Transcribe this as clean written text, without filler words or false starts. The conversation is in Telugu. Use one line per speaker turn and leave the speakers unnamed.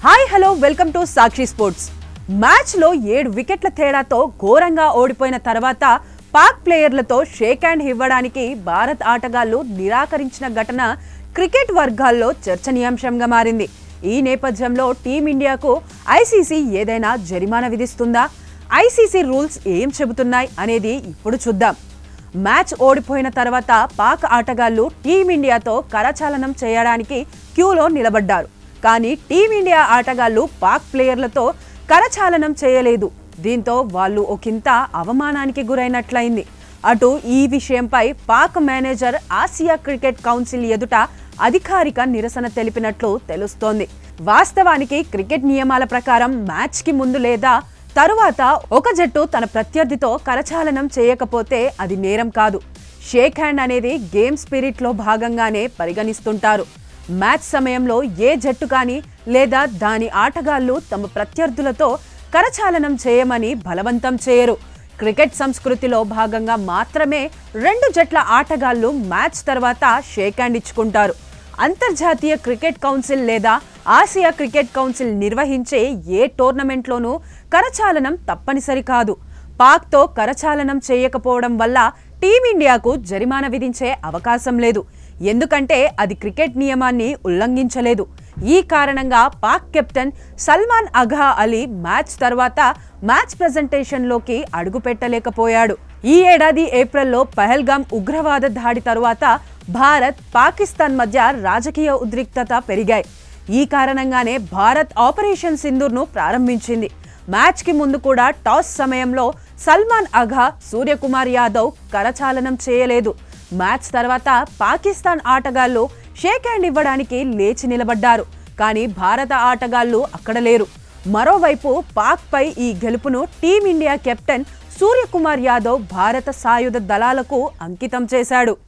Hi hello welcome to Sakshi sports. Match లో 7 వికెట్ల తేడాతో ఘోరంగా ఓడిపోయిన తర్వాత పాక్ ప్లేయర్లతో షేక్ హ్యాండ్ ఇవ్వడానికి భారత్ ఆటగాళ్లు నిరాకరించిన ఘటన క్రికెట్ వర్గాల్లో చర్చనీయాంశంగా మారింది. ఈ నేపథ్యంలో టీమిండియాకు ఐసీసీ ఏదైనా జరిమానా విధిస్తుందా? ఐసీసీ రూల్స్ ఏం చెబుతున్నాయి అనేది ఇప్పుడు చూద్దాం. మ్యాచ్ ఓడిపోయిన తర్వాత పాక్ ఆటగాళ్లు టీమిండియాతో కరచాలనం చేయడానికి క్యూలో నిలబడ్డారు. కానీ టీమిండియా ఆటగాళ్లు పాక్ ప్లేయర్లతో కరచాలనం చేయలేదు. దీంతో వాళ్ళు ఒకంత అవమానానికి గురైనట్లయింది. అటు ఈ విషయంపై Pak manager Asia cricket council ఎదుట అధికారిక నిరసన తెలిపినట్లు తెలుస్తోంది. వాస్తవానికి క్రికెట్ నియమాల ప్రకారం మ్యాచ్కి ముందు లేదా తరువాత ఒక జట్టు తన ప్రత్యర్థితో కరచాలనం చేయకపోతే అది నేరం కాదు. షేక్ హ్యాండ్ అనేది గేమ్ స్పిరిట్లో భాగంగానే పరిగణిస్తుంటారు. మ్యాచ్ సమయంలో ఏ జట్టు కానీ లేదా దాని ఆటగాళ్లు తమ ప్రత్యర్థులతో కరచాలనం చేయమని బలవంతం చేయరు. క్రికెట్ సంస్కృతిలో భాగంగా మాత్రమే 2 జట్ల ఆటగాళ్లు మ్యాచ్ తర్వాత షేక్ హ్యాండ్ ఇచ్చుకుంటారు. అంతర్జాతీయ క్రికెట్ కౌన్సిల్ లేదా ఆసియా క్రికెట్ కౌన్సిల్ నిర్వహించే ఏ టోర్నమెంట్లోనూ కరచాలనం తప్పనిసరి కాదు. పాక్తో కరచాలనం చేయకపోవడం వల్ల టీమిండియాకు జరిమానా విధించే అవకాశం లేదు. ఎందుకంటే అది క్రికెట్ నియమాన్ని ఉల్లంఘించలేదు. ఈ కారణంగా పాక్ కెప్టెన్ సల్మాన్ అఘా అలీ మ్యాచ్ తర్వాత మ్యాచ్ ప్రెజెంటేషన్లోకి అడుగుపెట్టలేకపోయాడు. ఈ ఏడాది ఏప్రిల్లో పహల్గామ్ ఉగ్రవాద దాడి తరువాత భారత్, పాకిస్తాన్ మధ్య రాజకీయ ఉద్రిక్తత పెరిగాయి. ఈ కారణంగానే భారత్ ఆపరేషన్ సింధూర్ను ప్రారంభించింది. మ్యాచ్కి ముందు కూడా టాస్ సమయంలో సల్మాన్ అఘా, సూర్యకుమార్ యాదవ్ కరచాలనం చేయలేదు. మ్యాచ్ తర్వాత పాకిస్తాన్ ఆటగాళ్లు షేక్ హ్యాండ్ ఇవ్వడానికి లేచి నిలబడ్డారు. కానీ భారత ఆటగాళ్లు అక్కడ లేరు. మరోవైపు పాక్ పై ఈ గెలుపును టీమిండియా కెప్టెన్ సూర్యకుమార్ యాదవ్ భారత సాయుధ దళాలకు అంకితం చేశాడు.